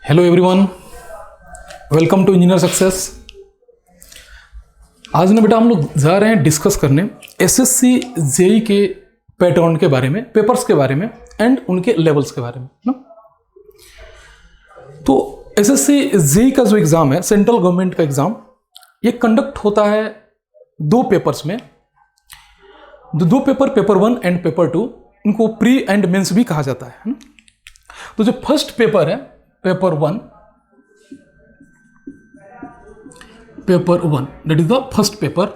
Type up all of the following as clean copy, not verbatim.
Hello everyone, welcome to Engineer Success. आज ना बेटा हम लोग जा रहे हैं डिस्कस करने एसएससी जेई के पैटर्न के बारे में, पेपर्स के बारे में एंड उनके लेवल्स के बारे में ना। तो एसएससी जेई का जो एग्ज़ाम है, सेंट्रल गवर्नमेंट का एग्ज़ाम, ये कंडक्ट होता है दो पेपर्स में। दो पेपर, पेपर 1 एंड पेपर 2, इनको प्री एंड मेंस भी कहा जाता है ना? तो जो फर्स्ट पेपर है paper 1, that is the first paper,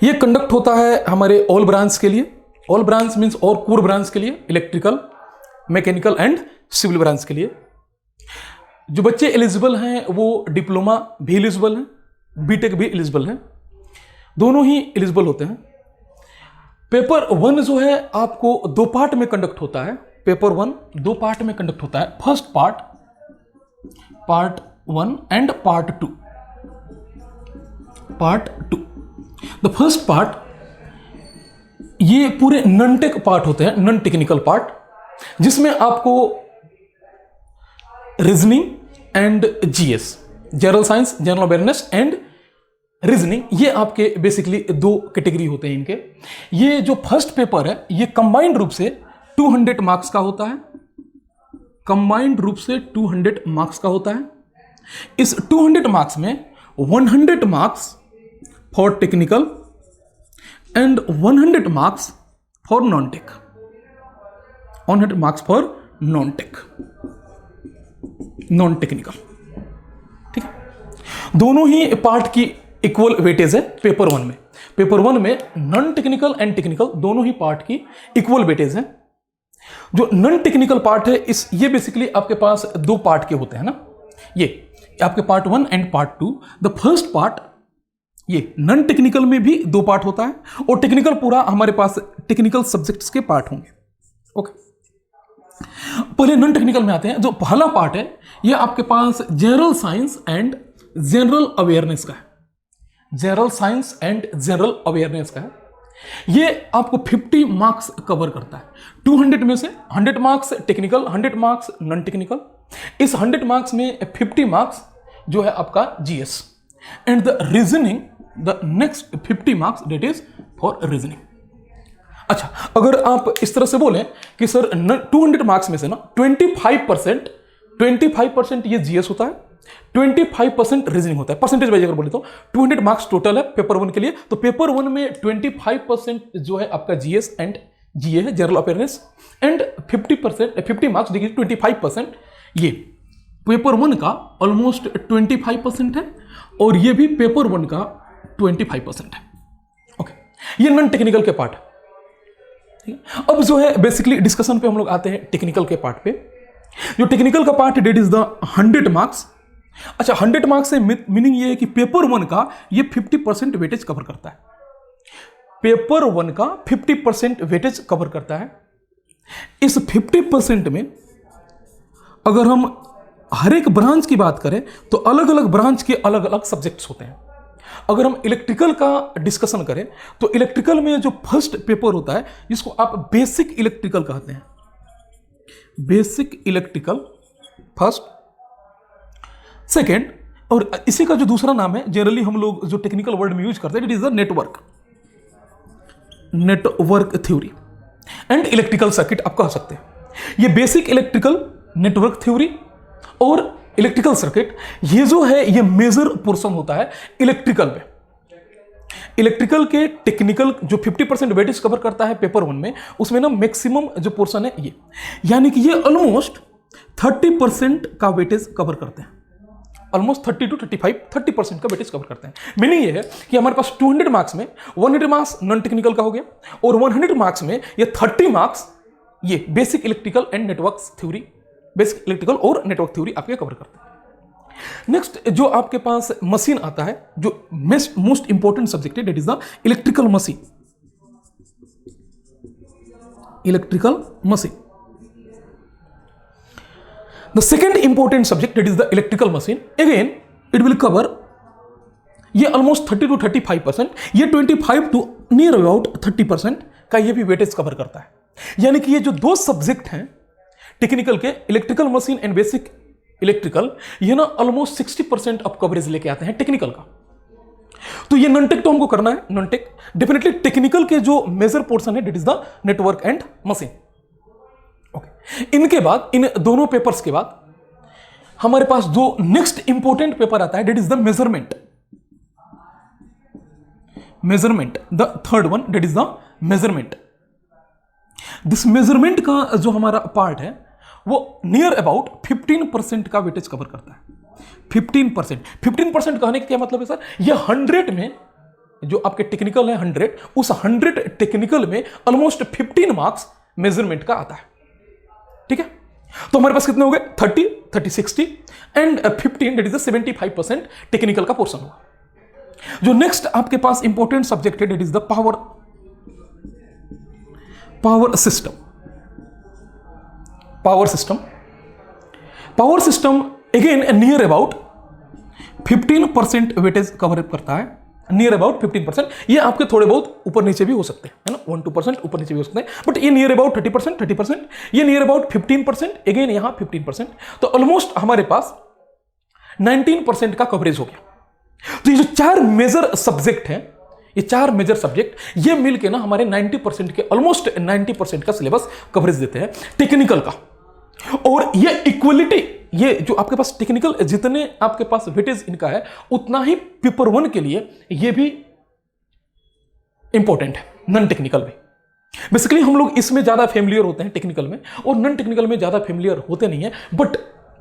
ये कंडक्ट होता है हमारे ऑल ब्रांच के लिए। ऑल ब्रांच मींस और कोर ब्रांच के लिए, electrical, mechanical and civil branch के लिए। जो बच्चे एलिजिबल हैं वो डिप्लोमा भी एलिजिबल हैं, बीटेक भी एलिजिबल हैं, दोनों ही एलिजिबल होते हैं। पेपर 1 जो है आपको दो पार्ट में कंडक्ट होता है। पेपर 1 दो पार्ट में कंडक्ट होता है। First part 1 and part 2। The first part, ये पूरे नॉन टेक पार्ट होते हैं, नॉन टेक्निकल पार्ट, जिसमें आपको reasoning and GS, general science, general awareness and reasoning, ये आपके बेसिकली दो कैटेगरी होते हैं इनके। ये जो फर्स्ट पेपर है ये कंबाइंड रूप से 200 मार्क्स का होता है। कंबाइंड रूप से 200 मार्क्स का होता है। इस 200 मार्क्स में 100 marks for technical and 100 marks for non tech. 100 marks for non tech, non technical, ठीक है। दोनों ही पार्ट की इक्वल वेटेज है पेपर 1 में। पेपर 1 में नॉन टेक्निकल एंड टेक्निकल दोनों ही पार्ट की इक्वल वेटेज है। जो नॉन टेक्निकल पार्ट है ये बेसिकली आपके पास दो पार्ट के होते हैं ना। ये आपके part 1 and part 2। The first part, ये नॉन टेक्निकल में भी दो पार्ट होता है और टेक्निकल पूरा हमारे पास टेक्निकल सब्जेक्ट्स के पार्ट होंगे। ओके, पहले नॉन टेक्निकल में आते हैं। जो पहला पार्ट है ये आपके पास general science and general awareness का है। General science and general awareness का है। ये आपको 50 मार्क्स कवर करता है। 200 में से 100 marks technical, 100 marks non technical. इस 100 मार्क्स में 50 मार्क्स जो है आपका GS and the reasoning, the next 50 marks that is for reasoning. अच्छा, अगर आप इस तरह से बोलें कि सर 200 मार्क्स में से ना 25% ये जीएस होता है, 25% रीजनिंग होता है। परसेंटेज वाइज अगर बोले तो 200 मार्क्स टोटल है पेपर 1 के लिए। तो पेपर 1 में 25% जो है आपका जीएस एंड जीए है, general awareness, and 50 marks degree 25% ये पेपर 1 का ऑलमोस्ट 25% है और ये भी पेपर 1 का 25% है। ओके, ये नॉन टेक्निकल के पार्ट है। अब जो है बेसिकली डिस्कशन पे हम लोग आते हैं टेक्निकल के पार्ट पे। जो टेक्निकल का part that is the 100 marks. अच्छा, 100 मार्क्स से मीनिंग ये है कि पेपर 1 का ये 50% वेटेज कवर करता है। पेपर 1 का 50% वेटेज कवर करता है। इस 50% में अगर हम हर एक ब्रांच की बात करें तो अलग अलग ब्रांच के अलग अलग सब्जेक्ट्स होते हैं। अगर हम इलेक्ट्रिकल का डिस्कशन करें तो इलेक्ट्रिकल में जो फर्स्ट पेपर होता है जिसको आप बेसिक इलेक्ट्रिकल कहते हैं, बेसिक इलेक्ट्रिकल फर्स्ट, सेकेंड, और इसी का जो दूसरा नाम है जनरली हम लोग जो टेक्निकल वर्ड में यूज करते हैं, it is the network theory and electrical circuit आप कह सकते हैं। ये बेसिक इलेक्ट्रिकल, नेटवर्क थ्योरी और इलेक्ट्रिकल सर्किट, ये जो है ये मेजर पोर्शन होता है इलेक्ट्रिकल में। इलेक्ट्रिकल के टेक्निकल जो 50% वेटेज कवर करता है पेपर 1 में, उसमें ना मैक्सिमम जो पोर्शन है ये, यानी कि ये ऑलमोस्ट 30% का वेटेज कवर करते हैं। ऑलमोस्ट 30 to 35-30% का वेटेज कवर करते हैं। मीनिंग ये है कि हमारे पास 200 मार्क्स में 100 मार्क्स नॉन टेक्निकल का हो गया और 100 मार्क्स में ये 30 मार्क्स ये basic electrical and network theory, basic electrical और नेटवर्क थ्योरी आपके कवर करते हैं। नेक्स्ट जो आपके पास मशीन आता है, जो मोस्ट इंपॉर्टेंट सब्जेक्ट है, that is the electrical machine. Electrical machine, the second important subject, that is the electrical machine. Again it will cover ये almost 30 to 35%, ये 25 to near about 30% का ये भी वेटेज कवर करता है। यानी कि ये जो दो सब्जेक्ट हैं टेक्निकल के electrical machine and basic electrical, ये ना ऑलमोस्ट 60% ऑफ कवरेज लेके आते हैं टेक्निकल का। तो ये नॉन टेक तो हमको करना है, नॉन टेक डेफिनेटली टेक्निकल के जो मेजर पोर्शन है, that is the network and machine. Okay, इनके बाद, इन दोनों पेपर्स के बाद हमारे पास जो नेक्स्ट इंपॉर्टेंट पेपर आता है, that is the measurement. Measurement, the third one, that is the measurement. This measurement का जो हमारा पार्ट है वो नियर अबाउट 15% का वेटेज कवर करता है। 15% कहने का क्या मतलब है सर? ये 100 में जो आपके टेक्निकल है 100, उस 100 टेक्निकल में ऑलमोस्ट 15 मार्क्स मेजरमेंट का आता है। ठीक है, तो हमारे पास कितने हो गए? 30, 60 एंड 15, दैट इज 75% टेक्निकल का पोर्शन हुआ। जो नेक्स्ट आपके पास इंपॉर्टेंट सब्जेक्ट है, that is the power system. Power system again near about 15% weightage cover करता है, नियर अबाउट 15%। ये आपके थोड़े बहुत ऊपर नीचे भी हो सकते हैं, है ना, 1-2% ऊपर नीचे भी हो सकते हैं, बट ये नियर अबाउट 30%, ये नियर अबाउट 15%, अगेन यहां 15%, तो ऑलमोस्ट हमारे पास 19% का कवरेज हो गया। तो ये जो 4 मेजर सब्जेक्ट हैं, ये 4 मेजर सब्जेक्ट ये मिलके ना हमारे 90% के, ऑलमोस्ट 90% का सिलेबस कवरेज देते हैं टेक्निकल का। और ये इक्वलिटी, ये जो आपके पास टेक्निकल जितने आपके पास वेटेज इनका है, उतना ही पेपर 1 के लिए ये भी इंपॉर्टेंट है, नॉन टेक्निकल में। बेसिकली हम लोग इसमें ज्यादा फेमिलियर होते हैं टेक्निकल में, और नॉन टेक्निकल में ज्यादा फेमिलियर होते नहीं है, बट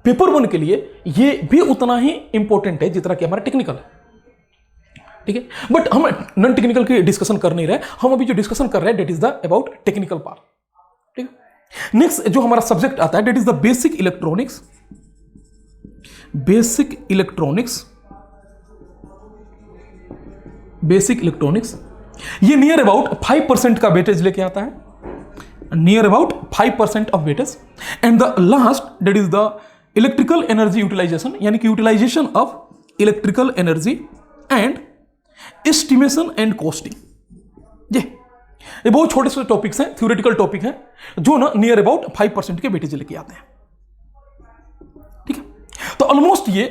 पेपर 1 के लिए ये भी उतना ही इंपॉर्टेंट है जितना कि हमारा टेक्निकल है। ठीक है, बट हम नॉन टेक्निकल की डिस्कशन कर नहीं रहे, हम अभी जो डिस्कशन कर रहे हैं that is the about technical part. ठीक है, नेक्स्ट जो हमारा सब्जेक्ट आता है that is the basic electronics. ये नियर अबाउट 5% का वेटेज लेके आता है, near about 5% of weightage. And the last that is the electrical energy utilization, यानी कि utilization of electrical energy and estimation and costing. ये बहुत छोटे छोटे टॉपिक्स हैं, थ्योरेटिकल टॉपिक हैं, जो ना नियर अबाउट 5% के वेटेज लेके आते हैं। ठीक है, तो ऑलमोस्ट ये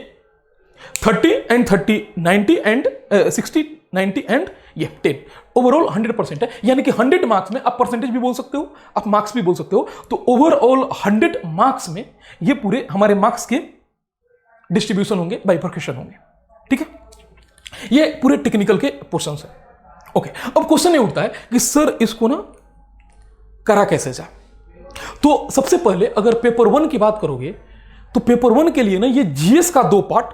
30 एंड 30, 90 एंड 60, 90 एंड ये 10, ओवरऑल 100% है। यानी कि 100 मार्क्स में आप परसेंटेज भी बोल सकते हो, आप मार्क्स भी बोल सकते हो, तो ओवरऑल 100 मार्क्स में ये पूरे हमारे मार्क्स के डिस्ट्रीब्यूशन होंगे, बाइफर्केशन होंगे। ठीक है, ये पूरे टेक्निकल के पोर्शंस है। ओके, अब क्वेश्चन ये उठता है कि सर इसको ना करा कैसे जाए? तो सबसे पहले अगर पेपर 1 की बात करोगे तो पेपर 1 के लिए ना ये जीएस का 2 पार्ट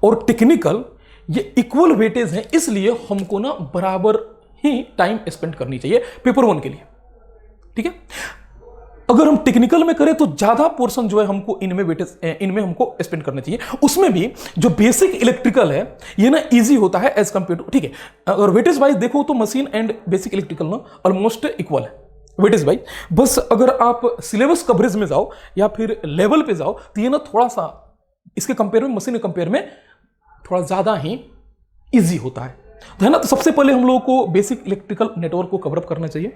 और टेक्निकल ये इक्वल वेटेज है, इसलिए हमको ना बराबर ही टाइम स्पेंड करनी चाहिए पेपर 1 के लिए। ठीक है, अगर हम टेक्निकल में करें तो ज्यादा पोर्शन जो है हमको इनमें वेटेज, इनमें हमको स्पेंड करना चाहिए। उसमें भी जो बेसिक इलेक्ट्रिकल है ये ना इजी होता है एज कंपेयर टू। ठीक है, अगर वेटेज वाइज देखो तो मशीन एंड बेसिक इलेक्ट्रिकल ना ऑलमोस्ट इक्वल है वेटेज वाइज। बस अगर आप सिलेबस कवरेज में जाओ या फिर लेवल पे जाओ तो ये ना थोड़ा सा इसके कंपेयर में, मशीन के कंपेयर में थोड़ा ज्यादा ही इजी होता है, तो है ना। तो सबसे पहले हम लोगों को बेसिक इलेक्ट्रिकल नेटवर्क को कवरअप करना चाहिए,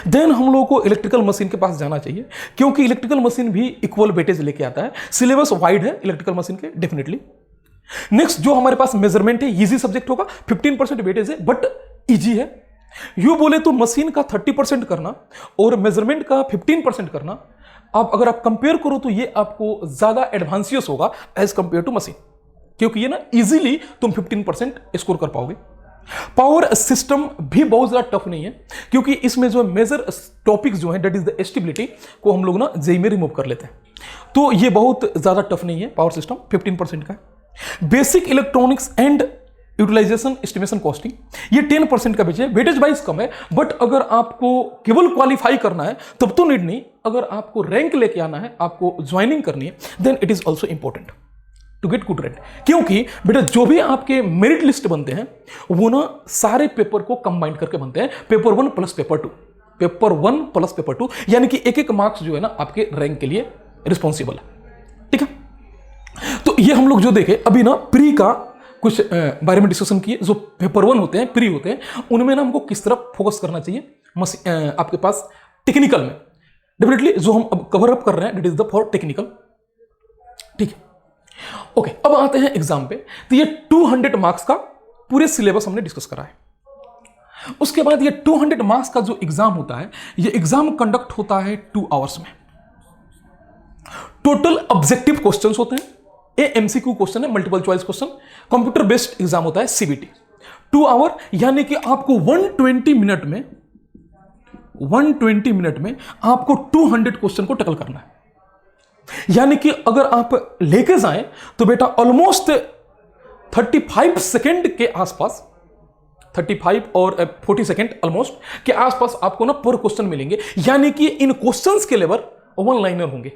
देन हम लोगों को इलेक्ट्रिकल मशीन के पास जाना चाहिए, क्योंकि इलेक्ट्रिकल मशीन भी इक्वल वेटेज लेके आता है। सिलेबस वाइड है इलेक्ट्रिकल मशीन के डेफिनेटली। नेक्स्ट जो हमारे पास मेजरमेंट है, इजी सब्जेक्ट होगा, 15% वेटेज है बट इजी है। यू बोले तो मशीन का 30% करना और मेजरमेंट का 15% करना, आप अगर आप कंपेयर करो तो ये आपको ज्यादा एडवांसियस होगा एज कंपेयर टू मशीन, क्योंकि ये ना इजीली तुम 15% स्कोर कर पाओगे। पावर सिस्टम भी बहुत ज्यादा टफ नहीं है, क्योंकि इसमें जो मेजर टॉपिक्स जो है दैट इज द स्टेबिलिटी को हम लोग ना जेई में रिमूव कर लेते हैं, तो ये बहुत ज्यादा टफ नहीं है। पावर सिस्टम 15% का है। Basic electronics and utilization estimation costing ये 10% का बेच है, वेटेज वाइज कम है, बट अगर आपको केवल क्वालिफाई करना है तब तो नीड नहीं, अगर आपको रैंक लेके आना है, आपको ज्वाइनिंग करनी है, then it is also important to get good rank. क्योंकि बेटा जो भी आपके मेरिट लिस्ट बनते हैं वो ना सारे पेपर को कंबाइन करके बनते हैं, paper 1 plus paper 2, paper 1 plus paper 2, यानी कि एक एक मार्क्स जो है ना आपके रैंक के लिए रिस्पॉन्सिबल है। ठीक है, तो ये हम लोग जो देखे अभी ना प्री का कुछ बारे में डिस्कशन किए। जो पेपर 1 होते हैं, प्री होते हैं, उनमें ना हमको किस तरह फोकस करना चाहिए आपके पास टेक्निकल में। डेफिनेटली जो हम अब कवर अप कर रहे हैं it is the for technical. ठीक है, ओके। अब आते हैं एग्जाम पे। तो ये 200 मार्क्स का पूरे सिलेबस हमने डिस्कस करा है। उसके बाद ये 200 मार्क्स का जो एग्जाम होता है, ये एग्जाम कंडक्ट होता है 2 आवर्स में। टोटल ऑब्जेक्टिव क्वेश्चंस होते हैं, ये एमसीक्यू क्वेश्चन है, multiple choice question, computer based exam होता है सीबीटी। 2 आवर यानी कि आपको 120 मिनट में आपको 200 क्वेश्चन को टैकल करना है। यानी कि अगर आप लेके जाएं तो बेटा ऑलमोस्ट 35 सेकेंड के आसपास, 35 और 40 सेकेंड ऑलमोस्ट के आसपास आपको ना पर क्वेश्चन मिलेंगे। यानी कि इन क्वेश्चंस के लेवल 1 लाइनर होंगे।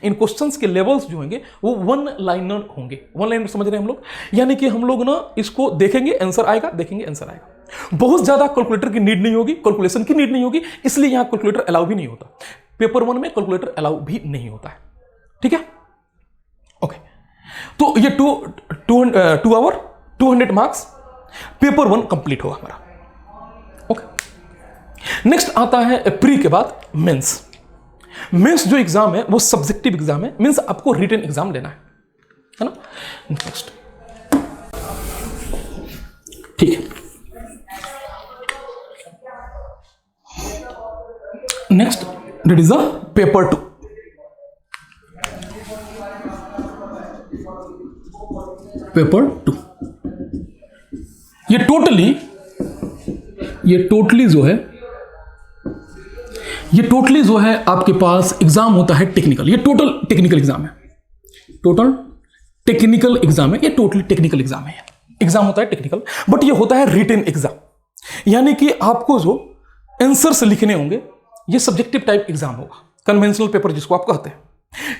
इन क्वेश्चंस के लेवल्स जो होंगे वो 1 लाइनर होंगे। 1 लाइनर समझ रहे हैं हम लोग? यानी कि हम लोग ना इसको देखेंगे, आंसर आएगा, देखेंगे, आंसर आएगा। बहुत ज्यादा कैलकुलेटर की नीड नहीं होगी, कैलकुलेशन की नीड नहीं होगी, इसलिए यहां कैलकुलेटर अलाउ भी नहीं होता। पेपर 1 में कैलकुलेटर अलाउ भी नहीं होता है। ठीक है, ओके। तो ये 2 आवर 200 मार्क्स पेपर 1 कंप्लीट होगा हमारा। ओके, नेक्स्ट आता है प्री के बाद मेंस। मेंस जो एग्जाम है वो सब्जेक्टिव एग्जाम है, मींस आपको रिटन एग्जाम लेना है ना। नेक्स्ट, ठीक है, next that is the paper 2। Paper 2 ये टोटली जो है आपके पास एग्जाम होता है टेक्निकल। ये टोटल टेक्निकल एग्जाम है, टोटल टेक्निकल एग्जाम है, ये टोटली टेक्निकल एग्जाम है। एग्जाम होता है टेक्निकल, बट ये होता है रिटन एग्जाम। यानी कि आपको जो आंसर्स लिखने होंगे ये सब्जेक्टिव टाइप एग्जाम होगा, कन्वेंशनल पेपर जिसको आप कहते हैं।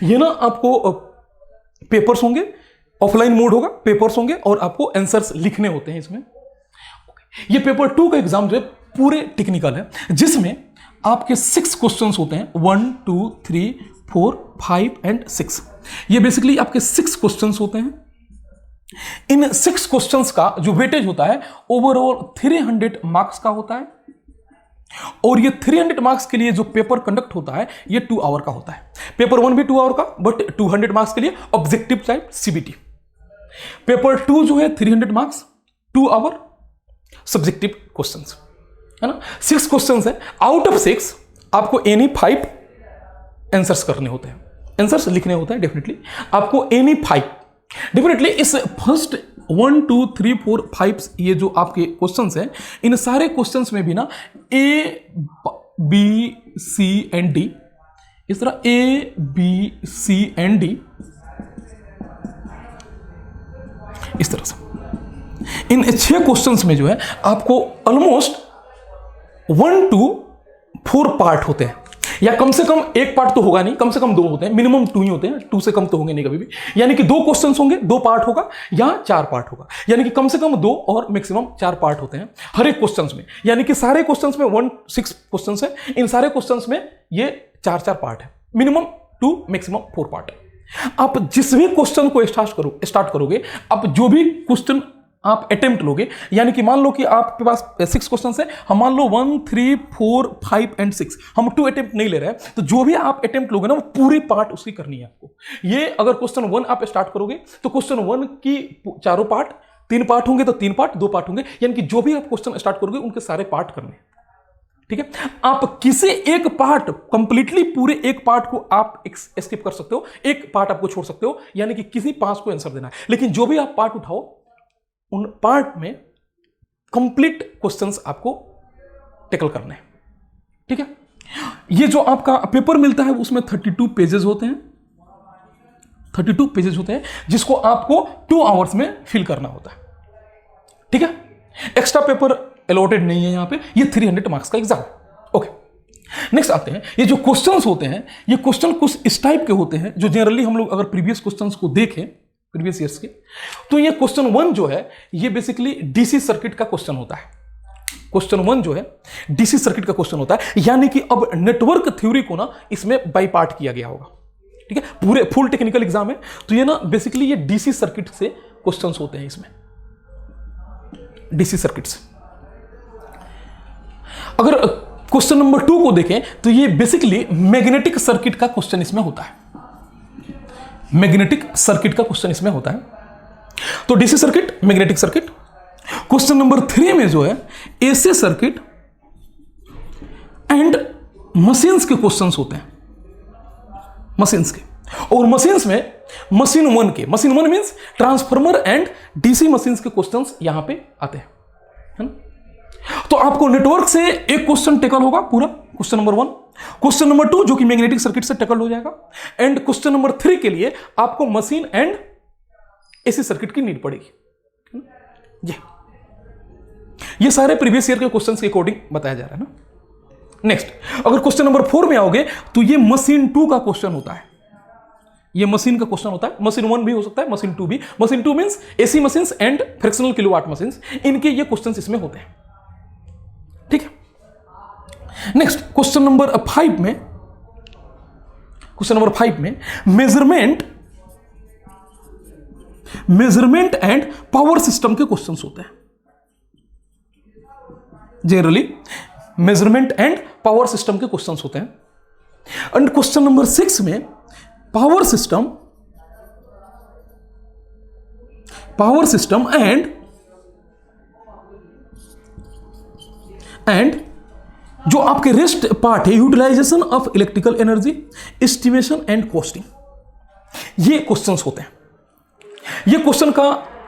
ये ना आपको पेपर्स होंगे, ऑफलाइन मोड होगा, पेपर्स होंगे और आपको आंसर्स लिखने होते हैं इसमें। ये पेपर 2 का एग्जाम जो है पूरे टेक्निकल है, जिसमें आपके 6 क्वेश्चंस होते हैं, 1 2 3 4 5 एंड 6। ये बेसिकली आपके 6 क्वेश्चंस होते हैं। इन 6 क्वेश्चंस का जो वेटेज होता है ओवरऑल 300 मार्क्स का होता है। और ये 300 मार्क्स के लिए जो पेपर कंडक्ट होता है ये 2 आवर का होता है। पेपर 1 भी 2 आवर का, बट 200 मार्क्स के लिए ऑब्जेक्टिव टाइप सीबीटी। पेपर 2 जो है 300 मार्क्स, 2 आवर, सब्जेक्टिव क्वेश्चंस है ना। 6 क्वेश्चंस है, आउट ऑफ 6 आपको एनी 5 आंसर्स करने होते हैं, आंसर्स लिखने होते हैं। डेफिनेटली आपको एनी 5, डेफिनेटली इस फर्स्ट 1 2 3 4 5 ये जो आपके क्वेश्चंस हैं, इन सारे क्वेश्चंस में भी ना A B C and D, इस तरह A B C and D, इस तरह से इन 6 क्वेश्चंस में जो है आपको ऑलमोस्ट 1 to 4 पार्ट होते हैं, या कम से कम 1 पार्ट तो होगा नहीं, कम से कम 2 होते हैं, मिनिमम 2 ही होते हैं, 2 से कम तो होंगे नहीं कभी भी। यानी कि 2 क्वेश्चंस होंगे, 2 पार्ट होगा या 4 पार्ट होगा, यानी कि कम से कम 2 और मैक्सिमम 4 पार्ट होते हैं हर एक क्वेश्चंस में। यानी कि सारे क्वेश्चंस में 6 क्वेश्चंस है, इन सारे क्वेश्चंस में ये 4 पार्ट है, मिनिमम 2 मैक्सिमम 4 पार्ट है। आप जिस भी क्वेश्चन को स्टार्ट करोगे, आप जो भी क्वेश्चन आप अटेम्प्ट लोगे, यानी कि मान लो कि आपके पास 6 क्वेश्चन है, हम मान लो 1 3 4 5 एंड 6, हम 2 अटेम्प्ट नहीं ले रहे हैं, तो जो भी आप अटेम्प्ट लोगे ना वो पूरी पार्ट उसकी करनी है आपको। ये अगर क्वेश्चन 1 आप स्टार्ट करोगे तो क्वेश्चन 1 की चारों पार्ट, 3 पार्ट होंगे तो 3 पार्ट, 2 पार्ट होंगे, यानी कि जो भी आप क्वेश्चन स्टार्ट करोगे उनके सारे पार्ट करने हैं। ठीक है, आप किसी एक पार्ट, कंप्लीटली पूरे एक पार्ट को आप स्किप कर सकते हो, एक पार्ट आपको छोड़ सकते हो, यानी कि किसी 5 को आंसर देना है, लेकिन जो भी आप पार्ट उठाओ उन पार्ट में कंप्लीट क्वेश्चंस आपको टैकल करने हैं। ठीक है, ये जो आपका पेपर मिलता है उसमें 32 पेजेस होते हैं, 32 पेजेस होते हैं, जिसको आपको 2 आवर्स में फिल करना होता है। ठीक है, एक्स्ट्रा पेपर अलॉटेड नहीं है यहां पे, ये 300 मार्क्स का एग्जाम। ओके, नेक्स्ट आते हैं, ये जो क्वेश्चंस होते हैं, ये क्वेश्चन कुछ इस टाइप के होते हैं जो जनरली हम लोग अगर प्रीवियस क्वेश्चंस को देखें, प्रीवियस ईयर्स के, तो ये क्वेश्चन 1 जो है ये बेसिकली डीसी सर्किट का क्वेश्चन होता है। क्वेश्चन 1 जो है डीसी सर्किट का क्वेश्चन होता है, यानी कि अब नेटवर्क थ्योरी को ना इसमें बाई पार्ट किया गया होगा। ठीक है, पूरे फुल टेक्निकल एग्जाम है, तो ये ना बेसिकली ये डीसी सर्किट से क्वेश्चंस होते हैं इसमें, डीसी सर्किट से। अगर क्वेश्चन नंबर 2 को देखें तो ये बेसिकली मैग्नेटिक सर्किट का क्वेश्चन इसमें होता है। मैग्नेटिक सर्किट का क्वेश्चन इसमें होता है। तो DC circuit, magnetic circuit. Question number 3 में जो है एसी सर्किट एंड मशीन्स के क्वेश्चंस होते हैं, मशीन्स के। और मशीन्स में मशीन 1 के, machine 1 means transformer and DC machines के क्वेश्चंस यहां पे आते हैं, है ना? तो आपको नेटवर्क से एक क्वेश्चन टेकल होगा पूरा, क्वेश्चन नंबर 1। क्वेश्चन नंबर 2 जो कि मैग्नेटिक सर्किट से टेकल हो जाएगा, एंड क्वेश्चन नंबर 3 के लिए आपको मशीन एंड एसी सर्किट की नीड पड़ेगी। ये सारे प्रीवियस ईयर के क्वेश्चंस के अकॉर्डिंग बताया जा रहा है ना। नेक्स्ट, अगर क्वेश्चन नंबर 4 में आओगे तो ये मशीन 2 का क्वेश्चन होता है। ये मशीन का क्वेश्चन होता है, मशीन 1 भी हो सकता है, मशीन 2 भी। Machine 2 means AC machines and fractional kilowatt machines, इनके ये क्वेश्चंस इसमें होते हैं, ठीक है। नेक्स्ट, क्वेश्चन नंबर 5 में, क्वेश्चन नंबर 5 में मेजरमेंट एंड पावर सिस्टम के क्वेश्चंस होते हैं। Generally measurement and power system के क्वेश्चंस होते हैं। एंड क्वेश्चन नंबर 6 में पावर सिस्टम एंड जो आपके रेस्ट पार्ट है, utilization of electrical energy, estimation and costing, ये क्वेश्चंस होते हैं। ये क्वेश्चन का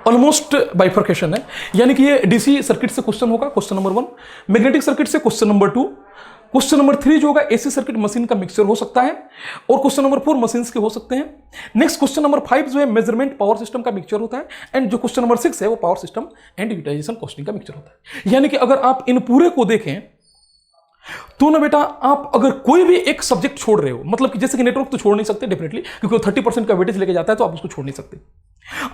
ऑलमोस्ट बाइफर्केशन है, यानी कि ये डीसी सर्किट से क्वेश्चन होगा, क्वेश्चन नंबर 1, मैग्नेटिक सर्किट से क्वेश्चन नंबर 2, क्वेश्चन नंबर 3 जो होगा एसी सर्किट मशीन का मिक्सचर हो सकता है, और क्वेश्चन नंबर 4 मशीन्स के हो सकते हैं। नेक्स्ट, क्वेश्चन नंबर 5 जो है मेजरमेंट पावर सिस्टम का मिक्सचर होता है, एंड जो क्वेश्चन नंबर 6 है वो power system and utilization costing का मिक्सचर होता है। यानी कि अगर आप इन पूरे को देखें तो ना बेटा, आप अगर कोई भी एक सब्जेक्ट छोड़ रहे हो, मतलब कि जैसे कि नेटवर्क तो छोड़ नहीं सकते डेफिनेटली, क्योंकि 30% का वेटेज लेके जाता है, तो आप उसको छोड़ नहीं सकते।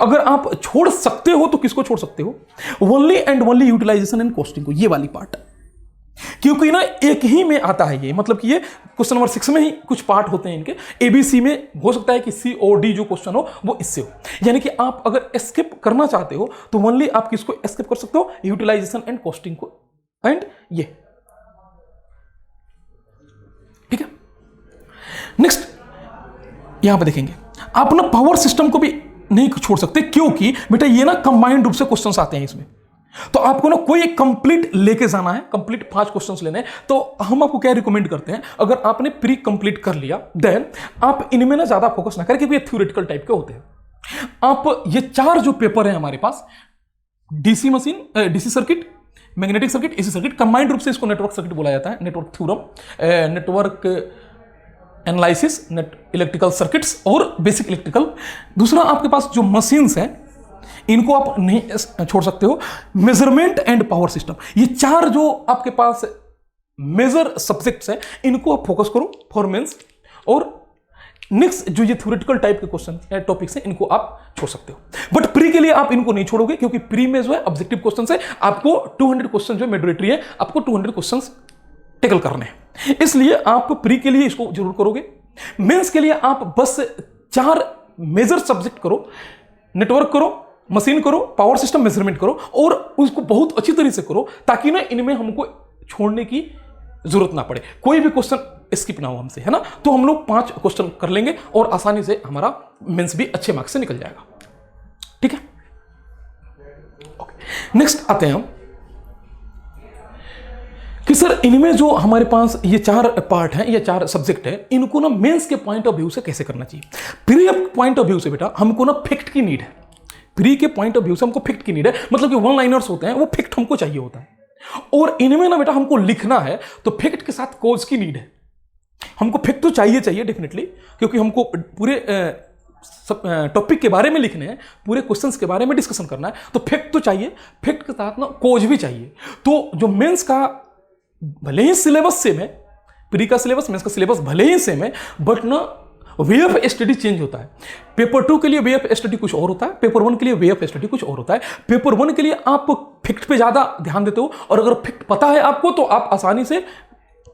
अगर आप छोड़ सकते हो तो किसको छोड़ सकते हो? Only and only utilization and costing को, ये वाली पार्ट, क्योंकि ना एक ही में आता है ये, मतलब कि ये क्वेश्चन नंबर 6 में ही कुछ पार्ट होते हैं इनके। एबीसी में हो सकता है कि सी और डी जो क्वेश्चन हो वो इससे हो, यानी कि आप अगर एस्केप करना चाहते हो तो ओनली आप किसको एस्केप कर सकते हो? यूटिलाइजेशन एंड कॉस्टिंग को, एंड ये, ठीक है। नेक्स्ट, यहां पे देखेंगे आप ना पावर सिस्टम को भी नहीं छोड़ सकते, क्योंकि बेटा ये ना कंबाइंड रूप से क्वेश्चंस आते हैं इसमें। तो आपको ना कोई एक कंप्लीट लेके जाना है, कंप्लीट 5 क्वेश्चंस लेने हैं। तो हम आपको क्या रिकमेंड करते हैं, अगर आपने प्री कंप्लीट कर लिया देन आप इनमें ना ज्यादा फोकस ना करें, क्योंकि ये थ्योरेटिकल टाइप के होते हैं। आप ये 4 जो पेपर है हमारे पास, DC machine, DC circuit, magnetic circuit, AC circuit, combined रूप से इसको नेटवर्क सर्किट बोला जाता है, network theorem, network analysis, electrical circuits और बेसिक इलेक्ट्रिकल। दूसरा आपके पास जो मशीन्स हैं इनको आप नहीं छोड़ सकते हो, मेजरमेंट एंड पावर सिस्टम, ये 4 जो आपके पास मेजर सब्जेक्ट्स हैं इनको आप फोकस करो फॉर मेंस। और नेक्स्ट जो ये थ्योरेटिकल टाइप के क्वेश्चन टॉपिक्स हैं इनको आप छोड़ सकते हो, बट प्री के लिए आप इनको नहीं छोड़ोगे, क्योंकि प्री में जो है ऑब्जेक्टिव क्वेश्चन है, आपको 200 क्वेश्चन जो मैंडेटरी है, आपको 200 क्वेश्चन टेकल करने हैं, इसलिए आप प्री के लिए इसको जरूर करोगे। मेंस के लिए आप बस 4 मेजर सब्जेक्ट करो, नेटवर्क करो, मशीन करो, पावर सिस्टम, मेजरमेंट करो, और उसको बहुत अच्छी तरह से करो, ताकि ना इनमें हमको छोड़ने की जरूरत ना पड़े, कोई भी क्वेश्चन स्किप ना हो हमसे, है ना। तो हम लोग 5 क्वेश्चन कर लेंगे और आसानी से हमारा मेंस भी अच्छे मार्क्स से निकल जाएगा, ठीक है। ओके, नेक्स्ट आते हैं हम कि सर इनमें जो हमारे पास ये 4 पार्ट हैं, ये 4 सब्जेक्ट है, इनको ना मेंस के पॉइंट ऑफ व्यू से कैसे करना चाहिए। प्री पॉइंट ऑफ व्यू से बेटा हमको ना फैक्ट की नीड है, प्री के पॉइंट ऑफ व्यू से हमको फैक्ट की नीड है, मतलब कि 1 लाइनर्स होते हैं वो फैक्ट हमको चाहिए होता है, और इनमें ना बेटा हमको लिखना है तो फैक्ट के साथ कॉज की नीड है। हमको फैक्ट तो चाहिए डेफिनेटली, क्योंकि हमको पूरे टॉपिक के बारे में लिखने हैं, पूरे क्वेश्चंस के बारे में डिस्कशन करना है, तो फैक्ट तो चाहिए, फैक्ट के साथ ना कॉज भी चाहिए। तो जो मेंस का भले ही सिलेबस सेम है, प्री का सिलेबस, मेंस का सिलेबस भले ही सेम है, बट ना वे ऑफ स्टडी चेंज होता है। पेपर 2 के लिए वे ऑफ स्टडी कुछ और होता है, पेपर 1 के लिए वे ऑफ स्टडी कुछ और होता है। पेपर 1 के लिए आप फैक्ट पे ज्यादा ध्यान देते हो, और अगर फैक्ट पता है आपको तो आप आसानी से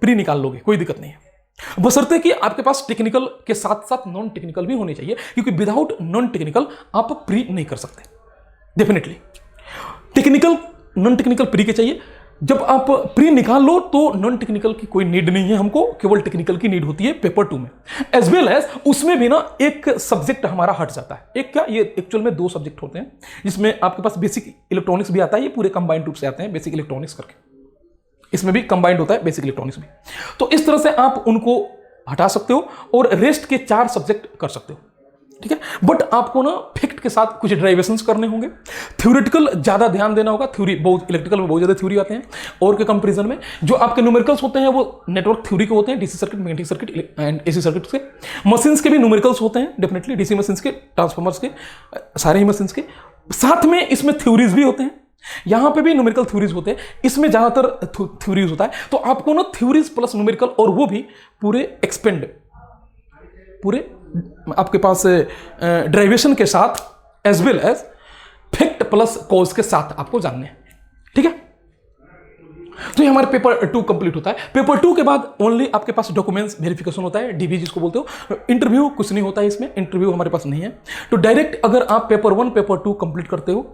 प्री निकाल लोगे, कोई दिक्कत नहीं है, बशर्ते कि आपके पास टेक्निकल के साथ साथ नॉन टेक्निकल भी होने चाहिए, क्योंकि विदाउट नॉन टेक्निकल आप प्री नहीं कर सकते। Definitely technical, non technical pre के चाहिए, जब आप प्री निकाल लो तो नॉन टेक्निकल की कोई नीड नहीं है हमको, केवल टेक्निकल की नीड होती है पेपर 2 में। एज वेल एज उसमें भी ना एक सब्जेक्ट हमारा हट जाता है। एक क्या, ये एक्चुअल में 2 सब्जेक्ट होते हैं, जिसमें आपके पास बेसिक इलेक्ट्रॉनिक्स भी आता है, ये पूरे कंबाइंड रूप से आते हैं बेसिक इलेक्ट्रॉनिक्स करके, इसमें भी कंबाइंड होता है बेसिक इलेक्ट्रॉनिक्स भी। तो इस तरह से आप उनको हटा सकते हो और रेस्ट के 4 सब्जेक्ट कर सकते हो, ठीक है। बट आपको ना फैक्ट के साथ कुछ डेरिवेशंस करने होंगे, थ्योरेटिकल ज्यादा ध्यान देना होगा। थ्योरी बहुत, इलेक्ट्रिकल में बहुत ज्यादा थ्योरी आते हैं, और के कंपैरिजन में जो आपके न्यूमेरिकल्स होते हैं वो नेटवर्क थ्योरी के होते हैं, DC circuit, magnetic circuit and AC circuit के। मशीन्स के भी न्यूमेरिकल्स होते हैं डेफिनेटली, डीसी मशीन्स के, ट्रांसफॉर्मर्स के, सारे ही मशीन्स के। साथ में इसमें थ्योरीज भी होते हैं, यहां पे भी न्यूमेरिकल थ्योरीज होते हैं, इसमें ज्यादातर थ्योरीज होता है। तो आपको ना थ्योरीज प्लस न्यूमेरिकल, और वो भी पूरे एक्सपेंड, पूरे आपके पास डेरिवेशन के साथ, as well as fact plus cause के साथ आपको जानने हैं, ठीक है। तो ये हमारे पेपर 2 कंप्लीट होता है। पेपर 2 के बाद ओनली आपके पास डॉक्यूमेंट्स वेरिफिकेशन होता है, डीवी जिसको बोलते हो। इंटरव्यू कुछ नहीं होता है इसमें, इंटरव्यू हमारे पास नहीं है। तो डायरेक्ट अगर आप पेपर 1 पेपर 2 कंप्लीट करते हो,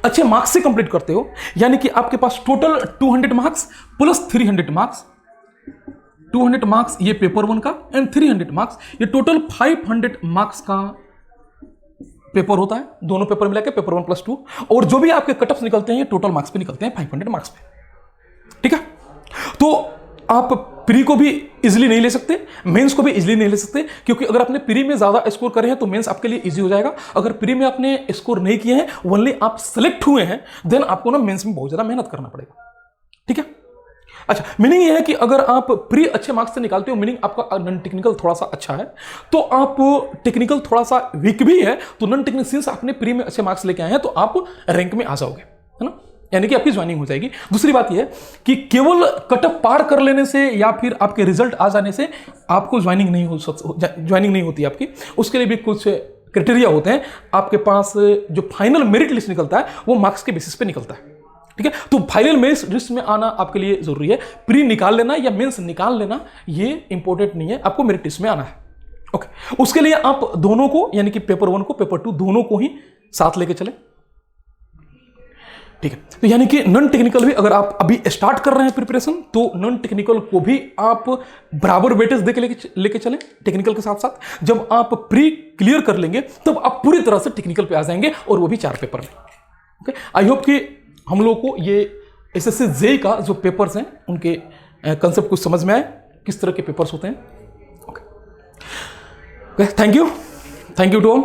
अच्छे मार्क्स से कंप्लीट करते हो, यानी कि आपके पास total 200 marks plus 300 marks, 200 marks ये पेपर 1 का एंड 300 मार्क्स, ये टोटल 500 मार्क्स का पेपर होता है। दोनों पेपर मिला के पेपर 1 प्लस 2, और जो भी आपके कट ऑफ्स निकलते हैं ये टोटल मार्क्स पे निकलते हैं, 500 मार्क्स पे, ठीक है। तो आप प्री को भी इजीली नहीं ले सकते, मेंस को भी इजीली नहीं ले सकते, क्योंकि अगर आपने प्री में ज्यादा स्कोर करे हैं तो मेंस आपके लिए इजी हो जाएगा। अगर प्री में आपने स्कोर नहीं किए हैं, ओनली आप सेलेक्ट हुए हैं, देन आपको ना मेंस में बहुत ज्यादा मेहनत करना पड़ेगा, ठीक है। अच्छा, मीनिंग ये है कि अगर आप प्री अच्छे मार्क्स से निकालते हो, मीनिंग आपका नॉन टेक्निकल थोड़ा सा अच्छा है, तो आप टेक्निकल थोड़ा सा वीक भी है, तो नॉन टेक्निकल सिंस आपने प्री में अच्छे मार्क्स लेके आए हैं तो आप रैंक में आ जाओगे, है ना, यानी कि आपकी ज्वाइनिंग हो जाएगी। दूसरी बात यह है कि केवल कट ऑफ पार कर लेने से या फिर आपके रिजल्ट आ जाने से आपको ज्वाइनिंग नहीं होती आपकी। उसके लिए भी कुछ क्राइटेरिया होते हैं। आपके पास जो फाइनल मेरिट लिस्ट निकलता है वो मार्क्स के बेसिस पे निकलता है, ठीक है। तो फाइनल मेरिट लिस्ट में आना आपके लिए जरूरी है। प्री निकाल लेना या मेंस निकाल लेना ये इंपॉर्टेंट नहीं है, आपको मेरिट लिस्ट में आना है, ओके। उसके लिए आप दोनों को, यानी कि पेपर 1 को पेपर 2 दोनों को ही साथ लेके चले, ठीक है। तो यानी कि नॉन टेक्निकल भी अगर आप अभी स्टार्ट कर रहे हैं प्रिपरेशन, तो नॉन टेक्निकल को भी आप बराबर वेटेज देके लेके चलें टेक्निकल के साथ साथ। जब आप प्री क्लियर कर लेंगे तब आप पूरी तरह से टेक्निकल पे आ जाएंगे, और वो भी 4 पेपर में, ओके। आई होप कि हम लोग को ये एसएससी जेईई का जो पेपर्स हैं उनके कंसेप्ट कुछ समझ में आए, किस तरह के पेपर्स होते हैं, okay. Thank you to all.